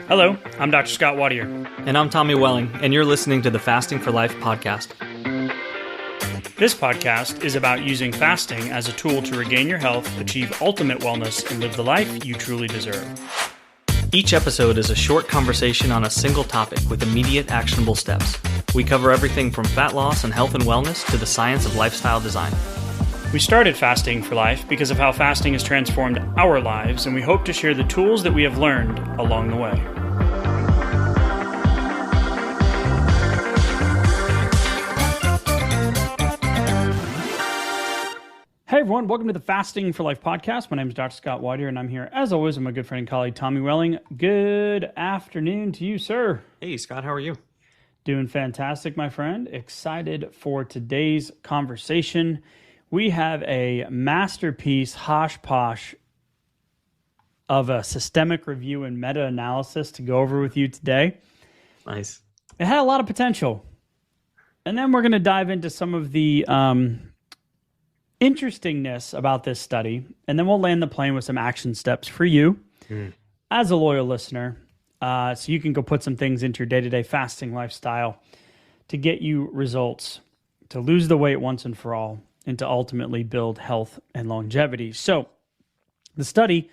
Hello, I'm Dr. Scott Watier. And I'm Tommy Welling, and you're listening to the Fasting for Life podcast. This podcast is about using fasting as a tool to regain your health, achieve ultimate wellness, and live the life you truly deserve. Each episode is a short conversation on a single topic with immediate actionable steps. We cover everything from fat loss and health and wellness to the science of lifestyle design. We started Fasting for Life because of how fasting has transformed our lives, and we hope to share the tools that we have learned along the way. Hey everyone, welcome to the Fasting for Life podcast. My name is Dr. Scott Watier, and I'm here, as always, with my good friend and colleague, Tommy Welling. Good afternoon to you, sir. Hey, Scott, how are you? Doing fantastic, my friend. Excited for today's conversation. We have a masterpiece, hosh-posh of a systemic review and meta-analysis to go over with you today. Nice. It had a lot of potential. And then we're going to dive into some of the interestingness about this study, and then we'll land the plane with some action steps for you as a loyal listener, so you can go put some things into your day-to-day fasting lifestyle to get you results, to lose the weight once and for all, and to ultimately build health and longevity. So the study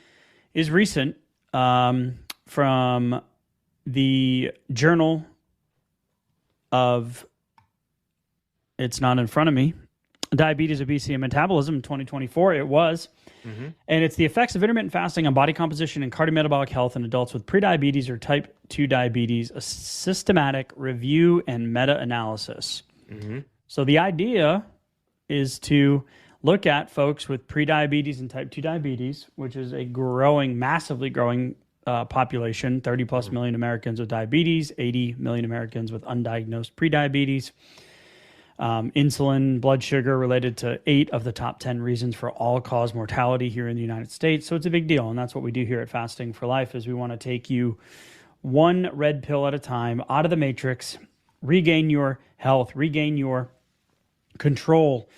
is recent, from the Journal of, it's not in front of me, Diabetes, Obesity, and Metabolism in 2024, it was. And it's the effects of intermittent fasting on body composition and cardiometabolic health in adults with prediabetes or type 2 diabetes, a systematic review and meta-analysis. So the idea is to look at folks with prediabetes and type 2 diabetes, which is a growing, massively growing population, 30 plus million Americans with diabetes, 80 million Americans with undiagnosed prediabetes. Insulin, blood sugar related to 8 of the top 10 reasons for all-cause mortality here in the United States. So it's a big deal, and that's what we do here at Fasting for Life, is we want to take you one red pill at a time out of the matrix, regain your health, regain your control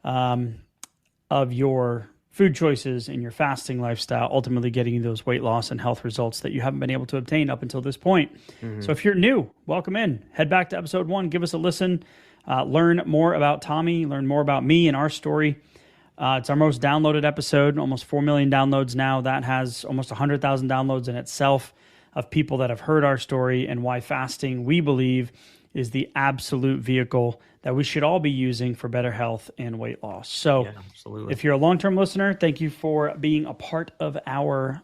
of your food choices and your fasting lifestyle, ultimately getting you those weight loss and health results that you haven't been able to obtain up until this point. So if you're new, welcome in. Head back to episode 1, give us a listen. Learn more about Tommy, learn more about me and our story. It's our most downloaded episode, almost 4 million downloads now. That has almost 100,000 downloads in itself of people that have heard our story and why fasting, we believe, is the absolute vehicle that we should all be using for better health and weight loss. So if you're a long-term listener, thank you for being a part of our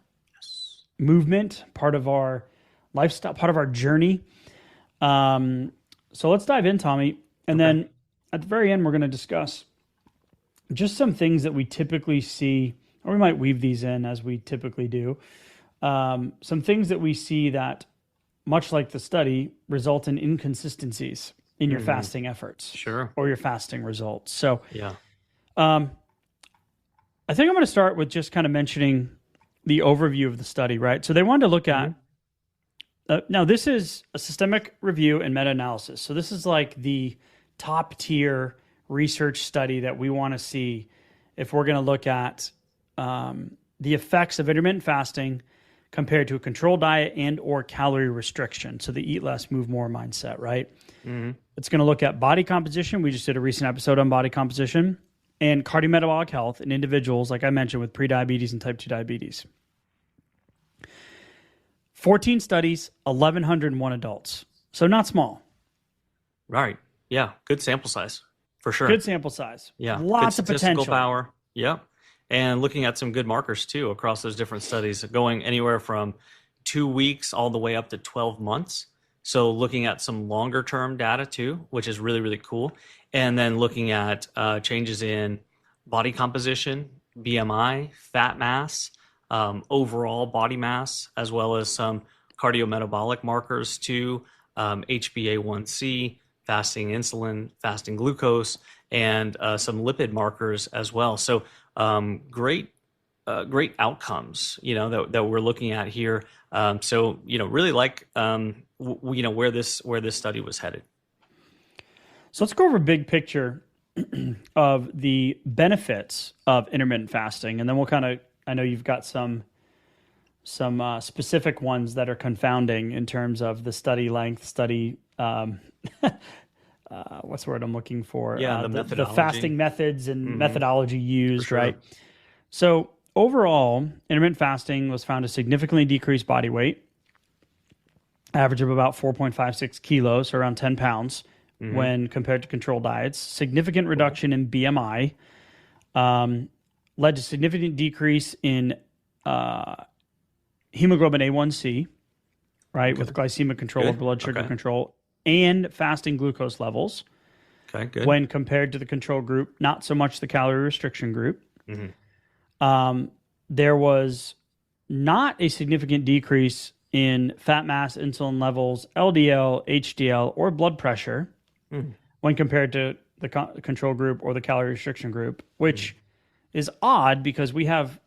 movement, part of our lifestyle, part of our journey. So let's dive in, Tommy. And then at the very end, we're going to discuss just some things that we typically see, or we might weave these in as we typically do. Some things that we see that, much like the study, result in inconsistencies in your fasting efforts, or your fasting results. So, I think I'm going to start with just kind of mentioning the overview of the study, right? So they wanted to look at. Now, this is a systemic review and meta-analysis. So this is like the top-tier research study that we want to see if we're going to look at the effects of intermittent fasting compared to a controlled diet and or calorie restriction. So the eat less, move more mindset, right? It's going to look at body composition. We just did a recent episode on body composition, and cardiometabolic health in individuals, like I mentioned, with prediabetes and type 2 diabetes. 14 studies, 1,101 adults. So not small. Right. Yeah. Good sample size, for sure. Good sample size. Yeah. Lots of potential. Power. Yeah. And looking at some good markers, too, across those different studies, going anywhere from 2 weeks all the way up to 12 months. So looking at some longer-term data, too, which is really, really cool. And then looking at changes in body composition, BMI, fat mass, overall body mass, as well as some cardiometabolic markers too, HbA1c, fasting insulin, fasting glucose, and some lipid markers as well. So great outcomes, that we're looking at here. So really like where this study was headed. So let's go over a big picture of the benefits of intermittent fasting, and then we'll kind of, I know you've got some specific ones that are confounding in terms of the study length, what's the word I'm looking for? Yeah, the the methodology. fasting methods and methodology used, sure. right? So overall, intermittent fasting was found to significantly decrease body weight, average of about 4.56 kilos, so around 10 pounds, when compared to controlled diets. Significant reduction in BMI, led to significant decrease in hemoglobin A1C, right, with glycemic control or blood sugar control, and fasting glucose levels. Okay, good. When compared to the control group, not so much the calorie restriction group. There was not a significant decrease in fat mass, insulin levels, LDL, HDL, or blood pressure when compared to the control group or the calorie restriction group, which is odd because we have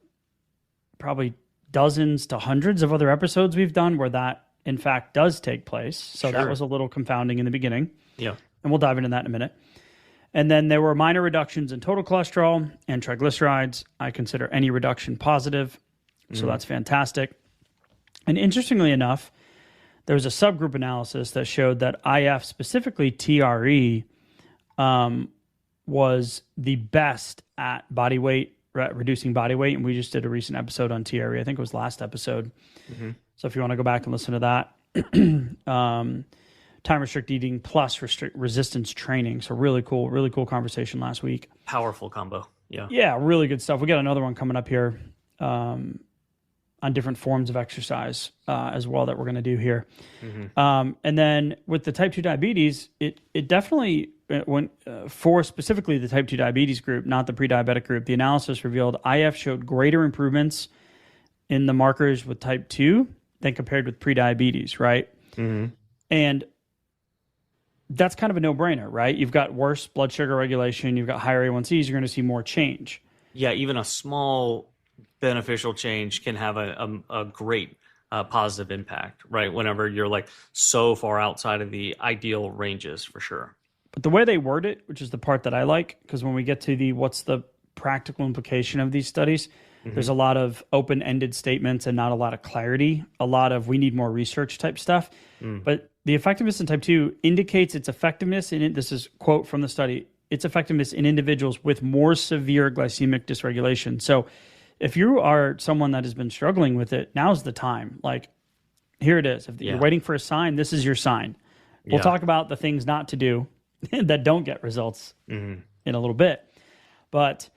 probably dozens to hundreds of other episodes we've done where that, in fact, does take place. So that was a little confounding in the beginning. Yeah. And we'll dive into that in a minute. And then there were minor reductions in total cholesterol and triglycerides. I consider any reduction positive. So that's fantastic. And interestingly enough, there was a subgroup analysis that showed that IF, specifically TRE, was the best at body weight, reducing body weight. And we just did a recent episode on TRE. I think it was last episode. So if you want to go back and listen to that, time restrict eating plus resistance training. So really cool conversation last week. Powerful combo. Yeah. Yeah, really good stuff. We got another one coming up here on different forms of exercise as well that we're going to do here. And then with the type 2 diabetes, it definitely went for specifically the type 2 diabetes group, not the pre-diabetic group. The analysis revealed IF showed greater improvements in the markers with type 2 than compared with pre-diabetes, right? And that's kind of a no-brainer, right? You've got worse blood sugar regulation, you've got higher A1Cs, you're going to see more change. Yeah, even a small beneficial change can have a great positive impact, right? Whenever you're like so far outside of the ideal ranges, for sure. But the way they word it, which is the part that I like, because when we get to what's the practical implication of these studies, there's a lot of open-ended statements and not a lot of clarity, a lot of we need more research type stuff. But the effectiveness in type 2 indicates its effectiveness in it. This is a quote from the study. Its effectiveness in individuals with more severe glycemic dysregulation. So if you are someone that has been struggling with it, now's the time. Like, here it is. If you're waiting for a sign, this is your sign. We'll talk about the things not to do that don't get results in a little bit. But,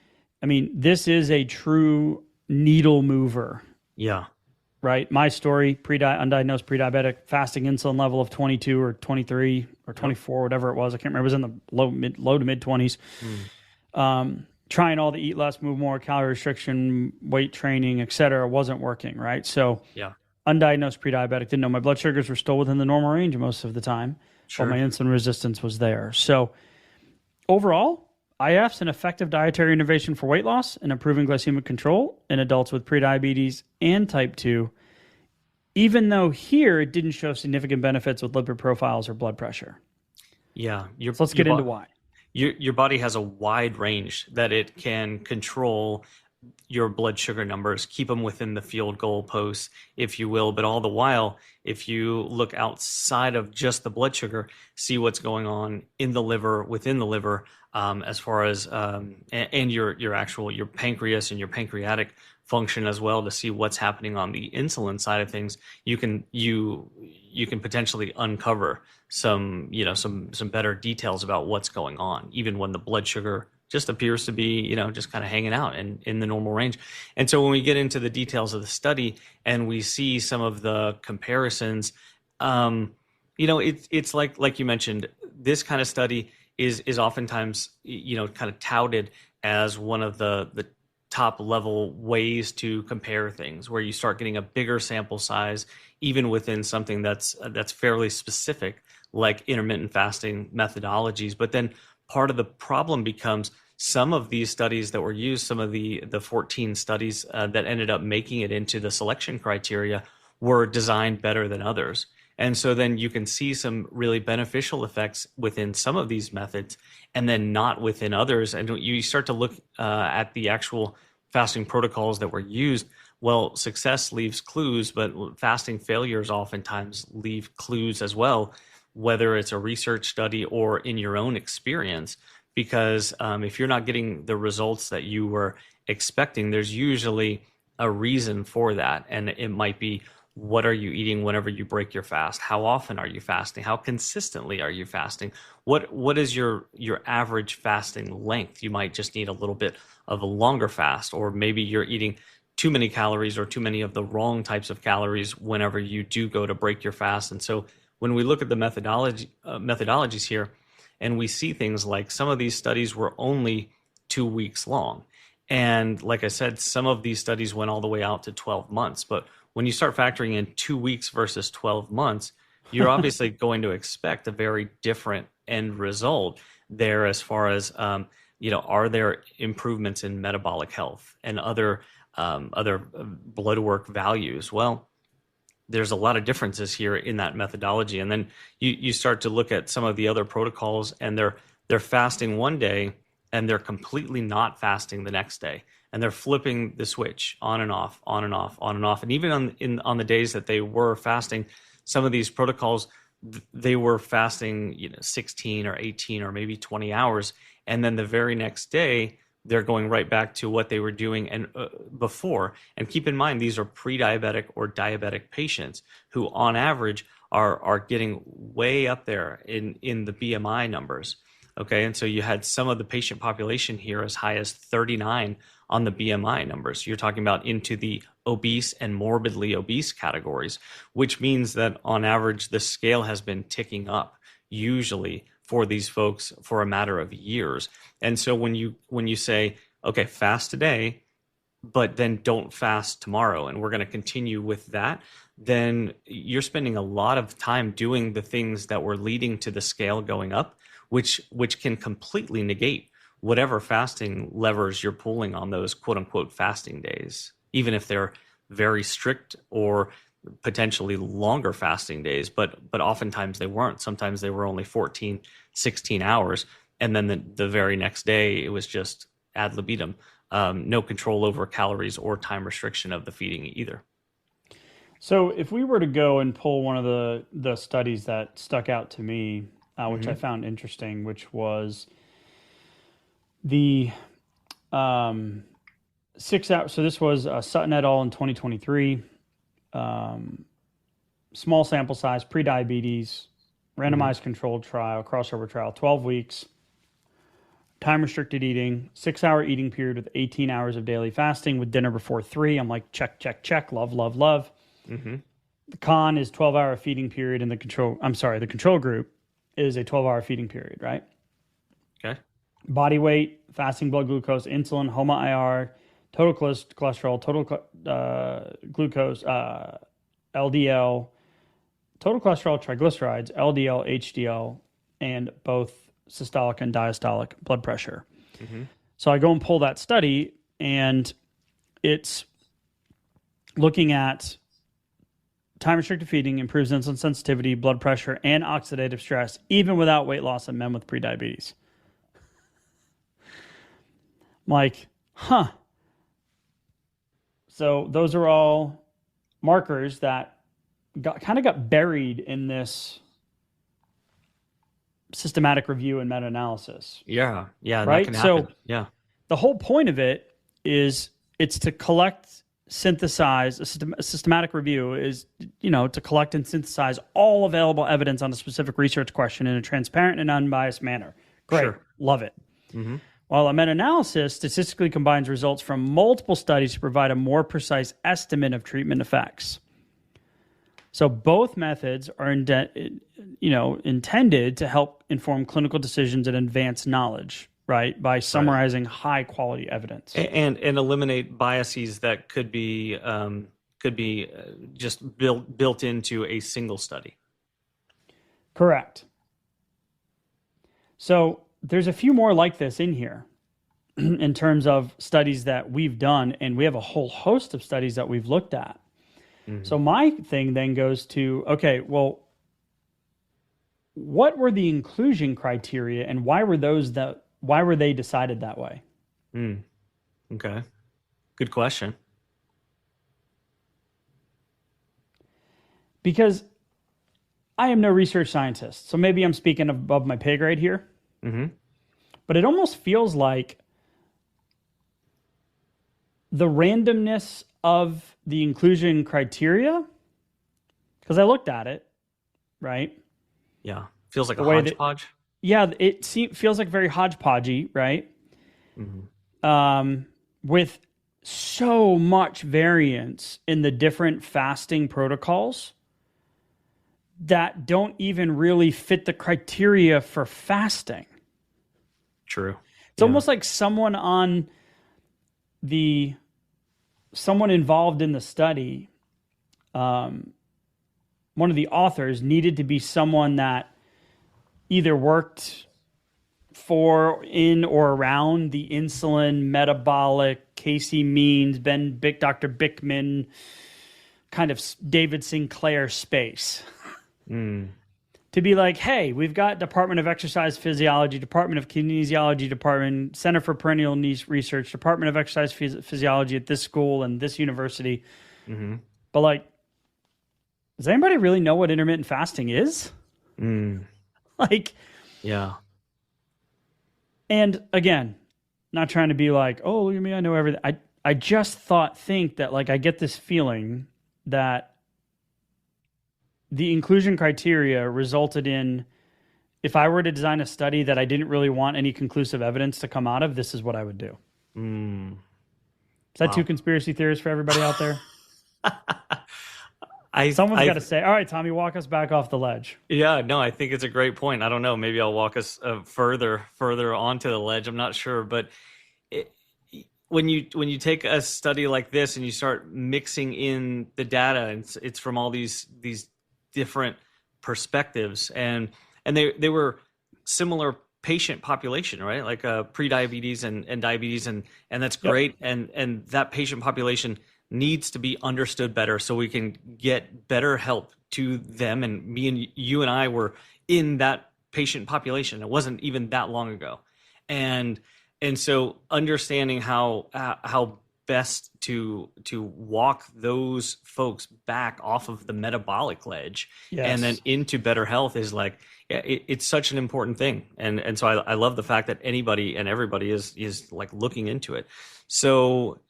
I mean, this is a true needle mover. Yeah. Right? My story, undiagnosed pre-diabetic, fasting insulin level of 22 or 23 or 24, whatever it was. I can't remember. It was in the low to mid-20s. Trying all the eat less, move more, calorie restriction, weight training, et cetera, wasn't working, right? So undiagnosed pre-diabetic, didn't know my blood sugars were still within the normal range most of the time, but my insulin resistance was there. So overall, IF's an effective dietary intervention for weight loss and improving glycemic control in adults with prediabetes and type 2, even though here it didn't show significant benefits with lipid profiles or blood pressure. Yeah. So let's get into why. Your body has a wide range that it can control your blood sugar numbers, keep them within the field goal posts, if you will. But all the while, if you look outside of just the blood sugar, see what's going on in the liver, within the liver, as far as and your pancreas and your pancreatic function as well, to see what's happening on the insulin side of things, you can potentially uncover some better details about what's going on, even when the blood sugar just appears to be, just kind of hanging out in the normal range. And so when we get into the details of the study and we see some of the comparisons, it's like you mentioned, this kind of study is oftentimes, kind of touted as one of the top level ways to compare things, where you start getting a bigger sample size, even within something that's fairly specific, like intermittent fasting methodologies. But then part of the problem becomes some of these studies that were used, some of the 14 studies that ended up making it into the selection criteria were designed better than others. And so then you can see some really beneficial effects within some of these methods and then not within others. And you start to look at the actual fasting protocols that were used. Well, success leaves clues, but fasting failures oftentimes leave clues as well, whether it's a research study or in your own experience. Because if you're not getting the results that you were expecting, there's usually a reason for that. And it might be, what are you eating whenever you break your fast? How often are you fasting? How consistently are you fasting? What is your average fasting length? You might just need a little bit of a longer fast, or maybe you're eating too many calories or too many of the wrong types of calories whenever you do go to break your fast. And so when we look at the methodologies here, and we see things like some of these studies were only 2 weeks long. And like I said, some of these studies went all the way out to 12 months. But when you start factoring in 2 weeks versus 12 months, you're obviously going to expect a very different end result there as far as, are there improvements in metabolic health and other blood work values? Well, there's a lot of differences here in that methodology. And then you start to look at some of the other protocols, and they're fasting one day and they're completely not fasting the next day. And they're flipping the switch on and off, on and off, on and off. And even on the days that they were fasting, some of these protocols, they were fasting 16 or 18 or maybe 20 hours. And then the very next day, they're going right back to what they were doing and before. And keep in mind, these are pre-diabetic or diabetic patients who, on average, are getting way up there in the BMI numbers. Okay, and so you had some of the patient population here as high as 39 on the BMI numbers. You're talking about into the obese and morbidly obese categories, which means that on average, the scale has been ticking up, usually for these folks for a matter of years. And so when you say, okay, fast today, but then don't fast tomorrow, and we're going to continue with that, then you're spending a lot of time doing the things that were leading to the scale going up, which can completely negate whatever fasting levers you're pulling on those quote unquote fasting days, even if they're very strict or potentially longer fasting days, but oftentimes they weren't. Sometimes they were only 14, 16 hours. And then the very next day, it was just ad libitum, no control over calories or time restriction of the feeding either. So if we were to go and pull one of the studies that stuck out to me, which I found interesting, which was the 6 hours. So this was Sutton et al. In 2023. Small sample size, pre-diabetes, randomized controlled trial, crossover trial, 12 weeks, time restricted eating, 6 hour eating period with 18 hours of daily fasting with dinner before 3. I'm like, check, check, check, love, love, love. Mm-hmm. The con is 12-hour feeding period, and the control group is a 12-hour feeding period, right? Okay. Body weight, fasting blood glucose, insulin, HOMA-IR, total cholesterol, total glucose, LDL, total cholesterol, triglycerides, LDL, HDL, and both systolic and diastolic blood pressure. Mm-hmm. So I go and pull that study, and it's looking at time-restricted feeding improves insulin sensitivity, blood pressure, and oxidative stress, even without weight loss in men with prediabetes. I'm like, huh. So those are all markers that got buried in this systematic review and meta-analysis. Yeah, right? That can happen. So yeah, the whole point of it is it's to collect, synthesize. A systematic review is, to collect and synthesize all available evidence on a specific research question in a transparent and unbiased manner. Great, sure. Love it. Mm-hmm. While a meta-analysis statistically combines results from multiple studies to provide a more precise estimate of treatment effects. So both methods are intended to help inform clinical decisions and advance knowledge, right? By summarizing high-quality evidence and eliminate biases that could be just built into a single study. Correct. So there's a few more like this in here in terms of studies that we've done, and we have a whole host of studies that we've looked at. Mm-hmm. So my thing then goes to, okay, well, what were the inclusion criteria, and why were they decided that way? Okay. Good question. because I am no research scientist, so maybe I'm speaking above my pay grade here, but it almost feels like the randomness of the inclusion criteria, because I looked at it, right? Yeah. Feels like a hodgepodge. It feels like very hodgepodgey, right? With so much variance in the different fasting protocols that don't even really fit the criteria for fasting. True. It's almost like someone involved in the study, one of the authors needed to be someone that either worked for, in, or around the insulin, metabolic, Casey Means, Dr. Bickman, kind of David Sinclair space. To be like, hey, we've got Department of Exercise Physiology, Department of Kinesiology, Department, Center for Perennial Research, Department of Exercise Physiology at this school and this university. But like, does anybody really know what intermittent fasting is? Like, yeah. And again, not trying to be like, oh, look at me, I know everything. I just think that like I get this feeling that the inclusion criteria resulted in, if I were to design a study that I didn't really want any conclusive evidence to come out of, this is what I would do. Is that too conspiracy theories for everybody out there? Someone's got to say, all right, Tommy, walk us back off the ledge. Yeah, no, I think it's a great point. I don't know. Maybe I'll walk us further onto the ledge. I'm not sure. But when you take a study like this and you start mixing in the data, and it's from all these different perspectives, and they were similar patient population, right? Like prediabetes and diabetes, and that's great. Yep. And that patient population needs to be understood better so we can get better help to them. And me and you and I were in that patient population. It wasn't even that long ago. And so understanding how best to walk those folks back off of the metabolic ledge and then into better health is like, it's such an important thing. And so I love the fact that anybody and everybody is like looking into it. So,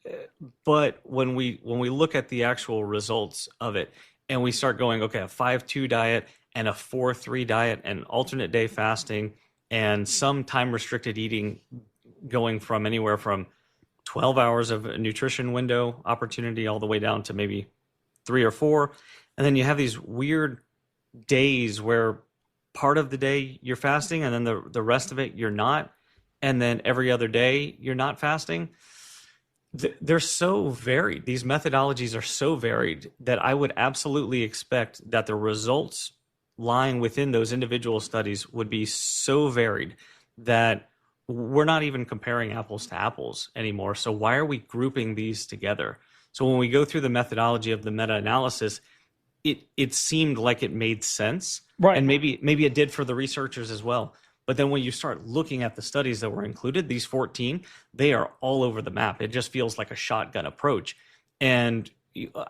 but when we look at the actual results of it and we start going, okay, a 5-2 diet and a 4-3 diet and alternate day fasting and some time restricted eating going from anywhere from 12 hours of a nutrition window opportunity all the way down to maybe 3 or 4. And then you have these weird days where part of the day you're fasting and then the rest of it you're not. And then every other day you're not fasting. They're so varied. These methodologies are so varied that I would absolutely expect that the results lying within those individual studies would be so varied that we're not even comparing apples to apples anymore. So why are we grouping these together? So when we go through the methodology of the meta-analysis, it seemed like it made sense. Right. And maybe it did for the researchers as well. But then when you start looking at the studies that were included, these 14, they are all over the map. It just feels like a shotgun approach. And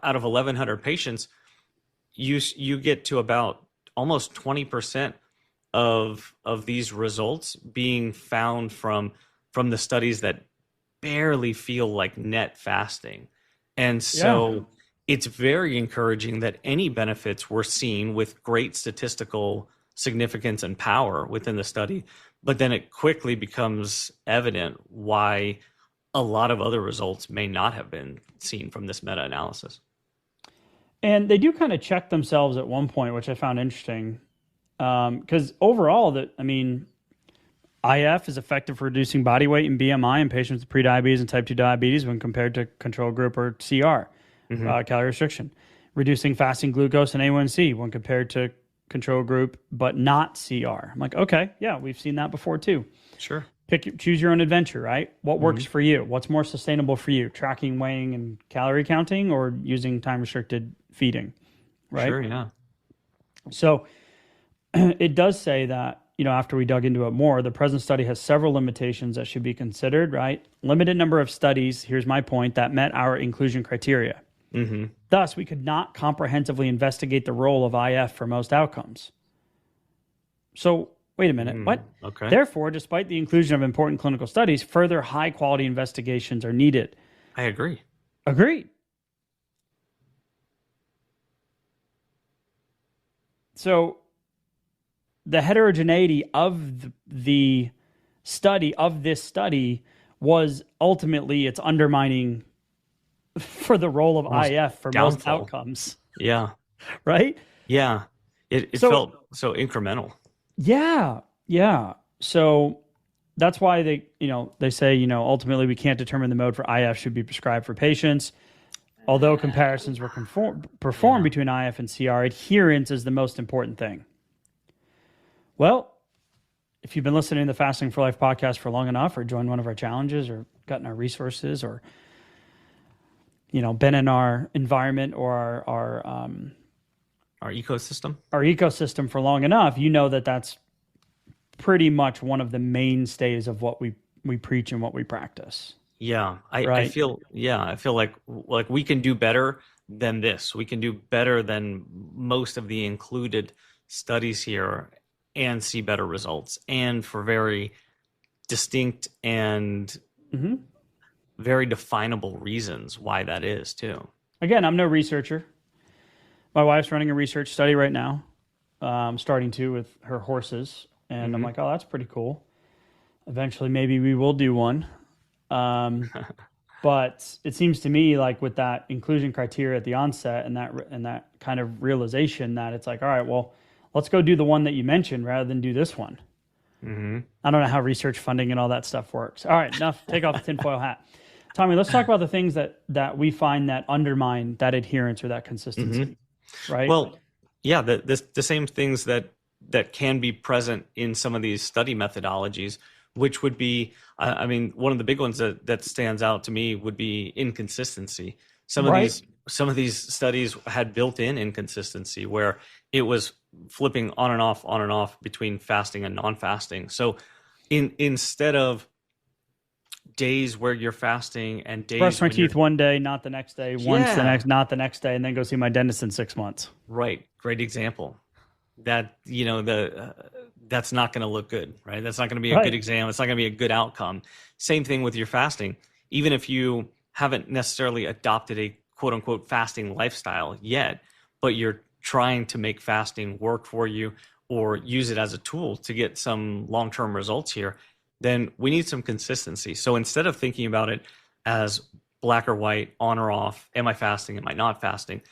out of 1,100 patients, you get to about almost 20% of these results being found from the studies that barely feel like net fasting. And so it's very encouraging that any benefits were seen with great statistical significance and power within the study, but then it quickly becomes evident why a lot of other results may not have been seen from this meta-analysis. And they do kind of check themselves at one point, which I found interesting. Because overall, IF is effective for reducing body weight and BMI in patients with prediabetes and type 2 diabetes when compared to control group or CR, calorie restriction. Reducing fasting glucose and A1C when compared to control group, but not CR. I'm like, okay, yeah, we've seen that before too. Sure. Choose your own adventure, right? What works for you? What's more sustainable for you? Tracking, weighing, and calorie counting, or using time-restricted feeding, right? Sure, yeah. So it does say that, after we dug into it more, the present study has several limitations that should be considered, right? Limited number of studies, here's my point, that met our inclusion criteria. Thus, we could not comprehensively investigate the role of IF for most outcomes. So, wait a minute, what? Okay. Therefore, despite the inclusion of important clinical studies, further high-quality investigations are needed. I agree. Agreed. So, the heterogeneity of the study, of this study, was ultimately it's undermining for the role of IF for most outcomes. Yeah. Right? Yeah. It felt so incremental. Yeah. Yeah. So that's why they say, ultimately we can't determine the mode for IF should be prescribed for patients. Although comparisons were performed between IF and CR, adherence is the most important thing. Well, if you've been listening to the Fasting for Life podcast for long enough, or joined one of our challenges, or gotten our resources, or been in our environment or our ecosystem for long enough, you know that that's pretty much one of the mainstays of what we preach and what we practice. Yeah, I feel like we can do better than this. We can do better than most of the included studies here and see better results, and for very distinct and very definable reasons why that is too. Again, I'm no researcher. My wife's running a research study right now, starting to with her horses, and I'm like, oh, that's pretty cool. Eventually, maybe we will do one. But it seems to me like with that inclusion criteria at the onset and that kind of realization that it's like, all right, well, let's go do the one that you mentioned rather than do this one. I don't know how research funding and all that stuff works. All right, enough. Take off the tinfoil hat. Tommy, let's talk about the things that we find that undermine that adherence or that consistency, right? Well, yeah, the same things that can be present in some of these study methodologies, which would be, one of the big ones that stands out to me would be inconsistency. Some of these studies had built-in inconsistency where it was flipping on and off between fasting and non-fasting. So instead of days where you're fasting and days brush my teeth one day, not the next day, once the next, not the next day, and then go see my dentist in 6 months. Right. Great example. That, that's not going to look good, right? That's not going to be a good exam. It's not going to be a good outcome. Same thing with your fasting. Even if you haven't necessarily adopted a quote unquote fasting lifestyle yet, but you're trying to make fasting work for you or use it as a tool to get some long-term results here, then we need some consistency. So instead of thinking about it as black or white, on or off, am I fasting, am I not fasting,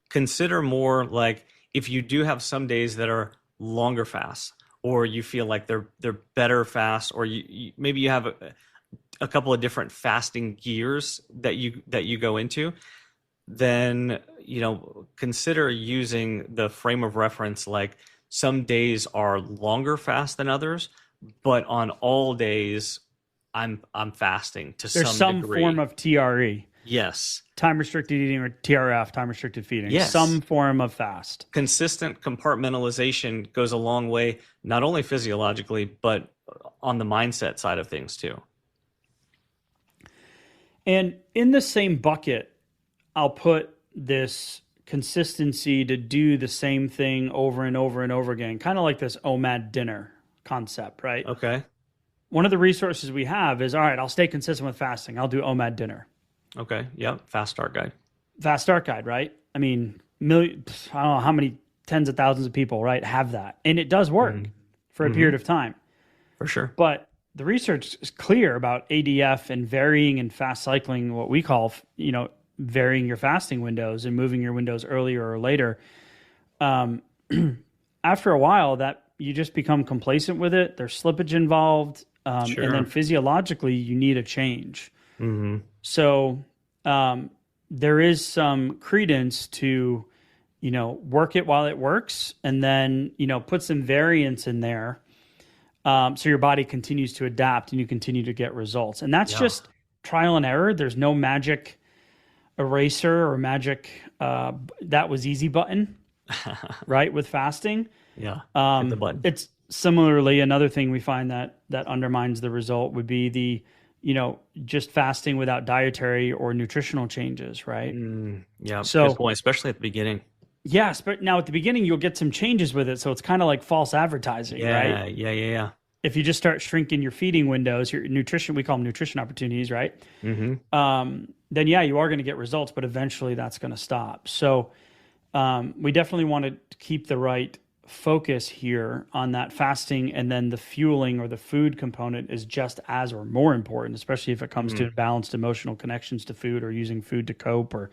consider more like if you do have some days that are longer fasts, or you feel like they're better fasts, or maybe you have a couple of different fasting gears that you go into, then consider using the frame of reference like some days are longer fast than others, but on all days I'm fasting to some degree. There's some form of TRE. Yes. Time restricted eating, or TRF, time restricted feeding. Yes. Some form of fast. Consistent compartmentalization goes a long way, not only physiologically, but on the mindset side of things too. And in the same bucket, I'll put this consistency to do the same thing over and over and over again, kind of like this OMAD dinner concept, right? Okay. One of the resources we have is, all right, I'll stay consistent with fasting. I'll do OMAD dinner. Okay. Yep. Fast Start Guide. Fast Start Guide, right? I mean, I don't know how many tens of thousands of people, right, have that. And it does work for a period of time. For sure. But the research is clear about ADF and varying and fast cycling, what we call, varying your fasting windows and moving your windows earlier or later. After a while, that you just become complacent with it. There's slippage involved. Sure. And then physiologically, you need a change. So there is some credence to, work it while it works, and then, put some variance in there. So your body continues to adapt and you continue to get results. And that's just trial and error. There's no magic eraser or magic that was easy button, right? With fasting. Yeah. Hit the button. It's similarly another thing we find that undermines the result would be the just fasting without dietary or nutritional changes, right? Yeah, So good point, especially at the beginning. yes, but now at the beginning you'll get some changes with it, so it's kind of like false advertising, right? Yeah. If you just start shrinking your feeding windows, your nutrition, we call them nutrition opportunities, right? Then yeah, you are going to get results, but eventually that's going to stop. So we definitely want to keep the right focus here on that fasting, and then the fueling or the food component is just as or more important, especially if it comes to balanced emotional connections to food, or using food to cope, or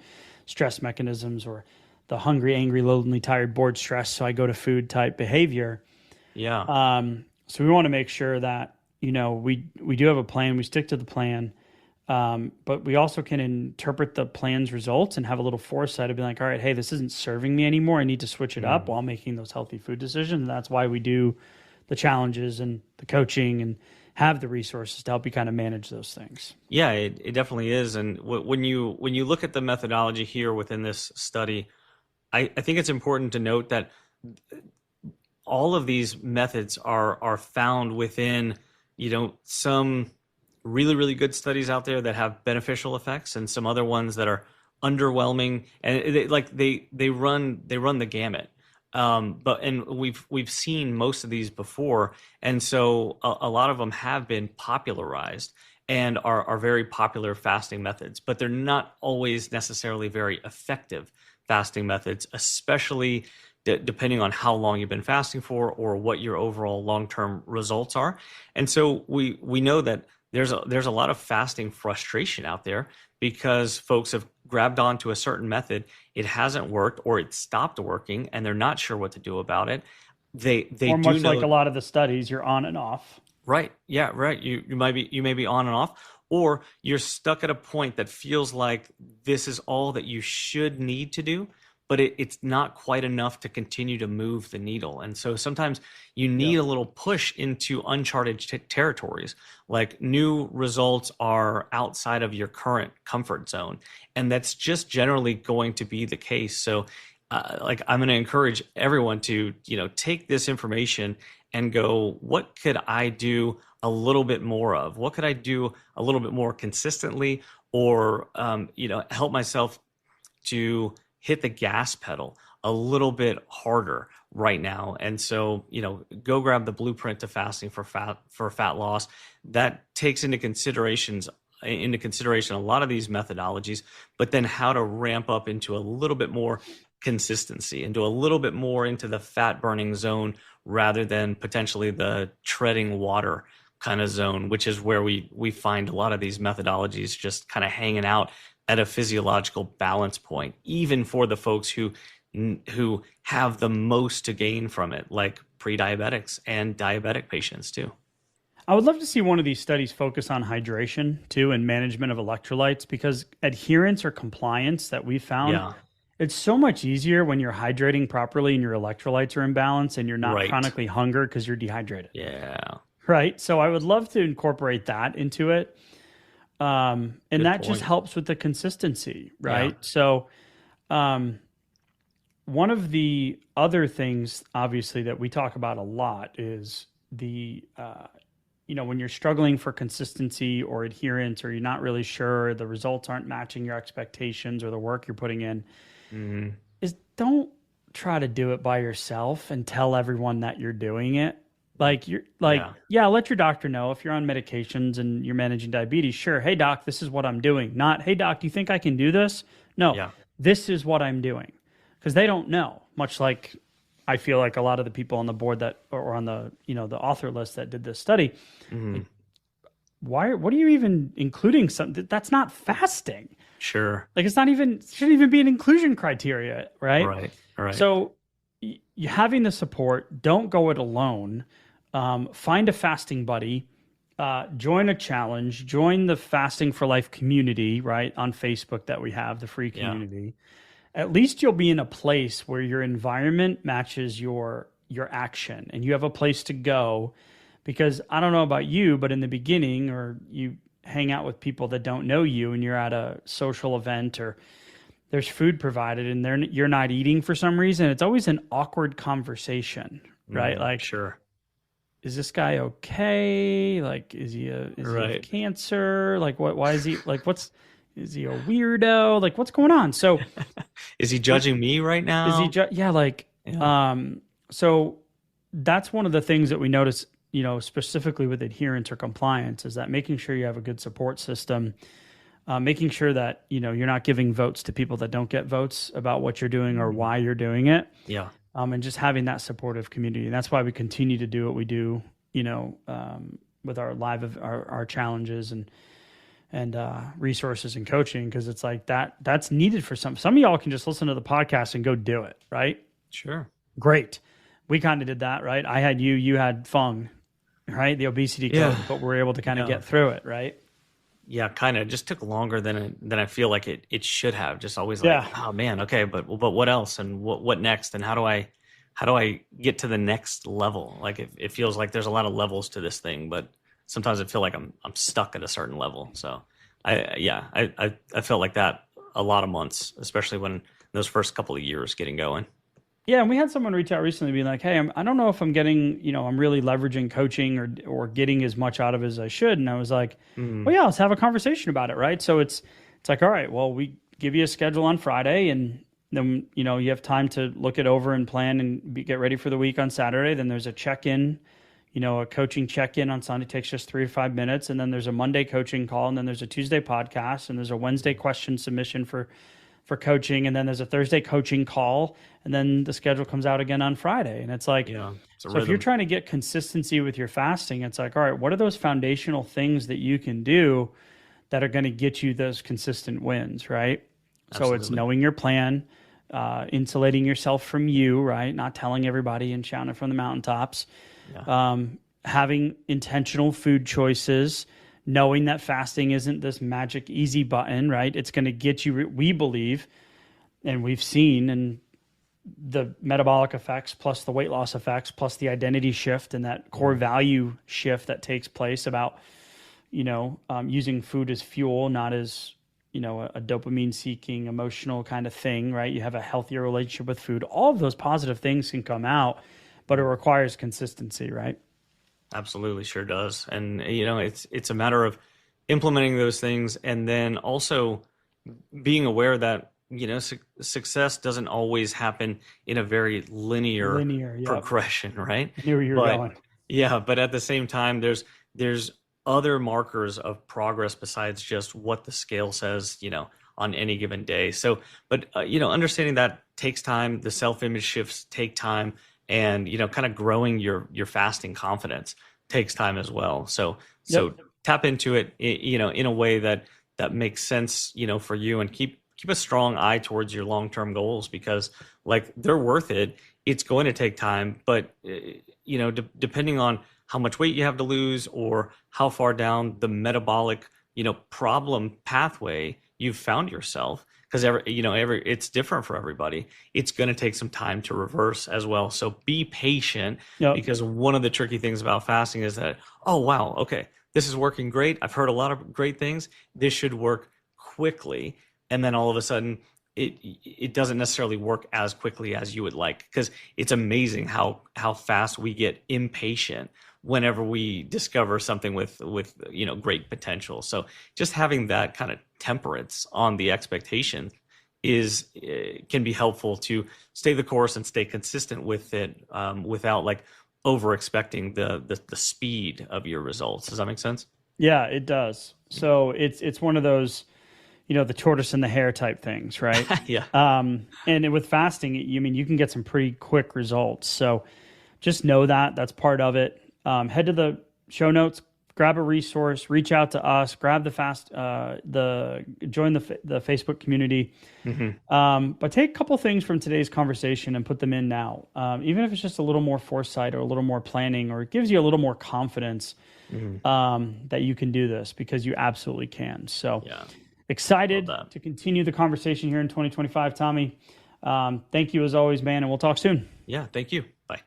stress mechanisms, or the hungry, angry, lonely, tired, bored, stressed, so I go to food type behavior. Yeah. So we want to make sure that, we do have a plan, we stick to the plan, but we also can interpret the plan's results and have a little foresight of being like, all right, hey, this isn't serving me anymore. I need to switch it up while making those healthy food decisions. And that's why we do the challenges and the coaching and have the resources to help you kind of manage those things. Yeah, it definitely is. And when you look at the methodology here within this study, I think it's important to note that all of these methods are found within, some really, really good studies out there that have beneficial effects, and some other ones that are underwhelming, and they run the gamut. But we've seen most of these before, and so a lot of them have been popularized and are very popular fasting methods, but they're not always necessarily very effective fasting methods, especially depending on how long you've been fasting for or what your overall long-term results are. And so we know that there's a lot of fasting frustration out there because folks have grabbed onto a certain method, it hasn't worked, or it stopped working, and they're not sure what to do about it. They or do much know, like a lot of the studies, you're on and off. right? Yeah, right. You may be on and off, or you're stuck at a point that feels like this is all that you should need to do, but it's not quite enough to continue to move the needle. And so sometimes you need a little push into uncharted territories, like new results are outside of your current comfort zone. And that's just generally going to be the case. So I'm going to encourage everyone to, take this information and go, what could I do a little bit more of? What could I do a little bit more consistently, or, help myself to hit the gas pedal a little bit harder right now? And so, go grab the blueprint to fasting for fat loss. That takes into consideration a lot of these methodologies, but then how to ramp up into a little bit more consistency, into a little bit more into the fat burning zone, rather than potentially the treading water kind of zone, which is where we find a lot of these methodologies just kind of hanging out at a physiological balance point, even for the folks who have the most to gain from it, like pre-diabetics and diabetic patients too. I would love to see one of these studies focus on hydration too, and management of electrolytes, because adherence or compliance that we found, it's so much easier when you're hydrating properly and your electrolytes are in balance and you're not chronically hungered because you're dehydrated. Yeah. Right. So I would love to incorporate that into it. And Good that point. just helps with the consistency, right? Yeah. So one of the other things, obviously, that we talk about a lot is the, when you're struggling for consistency or adherence, or you're not really sure, the results aren't matching your expectations or the work you're putting in, is don't try to do it by yourself and tell everyone that you're doing it. Let your doctor know if you're on medications and you're managing diabetes. Sure. Hey doc, this is what I'm doing. Not, hey doc, do you think I can do this? No, this is what I'm doing. Because they don't know, much like I feel like a lot of the people on the board that, or on the, the author list that did this study, what are you even including? That's not fasting. Sure. Like shouldn't even be an inclusion criteria. Right. Right. So you having the support, don't go it alone. Find a fasting buddy, join a challenge, join the Fasting for Life community, right, on Facebook that we have, the free community. At least you'll be in a place where your environment matches your action and you have a place to go. Because I don't know about you, but in the beginning, or you hang out with people that don't know you and you're at a social event, or there's food provided and you're not eating for some reason, it's always an awkward conversation, right? Sure. is this guy okay? Like, is he have cancer? Like, why is he like, is he a weirdo? Like, what's going on? So is he judging me right now? Is he so that's one of the things that we notice, specifically with adherence or compliance, is that making sure you have a good support system, making sure that, you're not giving votes to people that don't get votes about what you're doing or why you're doing it. Yeah. And just having that supportive community. And that's why we continue to do what we do, with our our challenges and resources and coaching, because it's like that's needed for some of y'all can just listen to the podcast and go do it, right? Sure. Great. We kind of did that, right? I had you had Fung, right? The obesity code, but we're able to kind of get through it, right? Yeah, kind of. Just took longer than I feel like it should have. Just always like, oh man, okay, but what else, and what next, and how do I get to the next level? Like it feels like there's a lot of levels to this thing, but sometimes I feel like I'm stuck at a certain level. So I felt like that a lot of months, especially when those first couple of years getting going. Yeah, and we had someone reach out recently being like, hey, I don't know if I'm getting, I'm really leveraging coaching or getting as much out of it as I should. And I was like, well, yeah, let's have a conversation about it, right? So it's like, all right, well, we give you a schedule on Friday, and then, you have time to look it over and plan and get ready for the week on Saturday. Then there's a check-in, a coaching check-in on Sunday, takes just 3 to 5 minutes. And then there's a Monday coaching call, and then there's a Tuesday podcast, and there's a Wednesday question submission for coaching, and then there's a Thursday coaching call, and then the schedule comes out again on Friday. And it's like, so if you're trying to get consistency with your fasting, it's like, all right, what are those foundational things that you can do that are going to get you those consistent wins, right? Absolutely. So it's knowing your plan, insulating yourself from you, right? Not telling everybody and shouting from the mountaintops, having intentional food choices, knowing that fasting isn't this magic easy button, right? It's going to get you, we believe, and we've seen, and the metabolic effects plus the weight loss effects plus the identity shift and that core value shift that takes place about, using food as fuel, not as, a dopamine seeking emotional kind of thing, right? You have a healthier relationship with food. All of those positive things can come out, but it requires consistency, right? Absolutely, sure does. And it's a matter of implementing those things, and then also being aware that success doesn't always happen in a very linear progression, right? I knew where you were going. Yeah, but at the same time, there's other markers of progress besides just what the scale says, on any given day. So, but understanding that takes time. The self-image shifts take time. And, kind of growing your fasting confidence takes time as well. So tap into it, in a way that makes sense, for you, and keep a strong eye towards your long-term goals, because like they're worth it. It's going to take time, but, depending on how much weight you have to lose or how far down the metabolic, problem pathway you've found yourself, because it's different for everybody. It's going to take some time to reverse as well. So be patient, because one of the tricky things about fasting is that, oh, wow, okay, this is working great. I've heard a lot of great things. This should work quickly. And then all of a sudden, it doesn't necessarily work as quickly as you would like, because it's amazing how fast we get impatient whenever we discover something with great potential. So just having that kind of temperance on the expectation can be helpful to stay the course and stay consistent with it, without like over expecting the speed of your results. Does that make sense? Yeah, it does. So it's one of those, the tortoise and the hare type things, right? Yeah. And with fasting, you can get some pretty quick results. So just know that's part of it. Head to the show notes, grab a resource, reach out to us, grab join the Facebook community. But take a couple things from today's conversation and put them in now. Even if it's just a little more foresight or a little more planning, or it gives you a little more confidence that you can do this, because you absolutely can. So excited to continue the conversation here in 2025, Tommy. Thank you as always, man, and we'll talk soon. Yeah, thank you. Bye.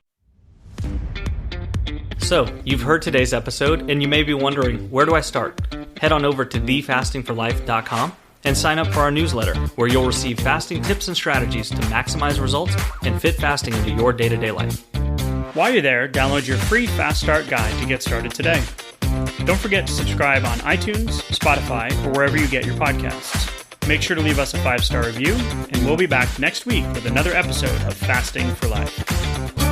So, you've heard today's episode, and you may be wondering, where do I start? Head on over to thefastingforlife.com and sign up for our newsletter, where you'll receive fasting tips and strategies to maximize results and fit fasting into your day-to-day life. While you're there, download your free Fast Start guide to get started today. Don't forget to subscribe on iTunes, Spotify, or wherever you get your podcasts. Make sure to leave us a 5-star review, and we'll be back next week with another episode of Fasting for Life.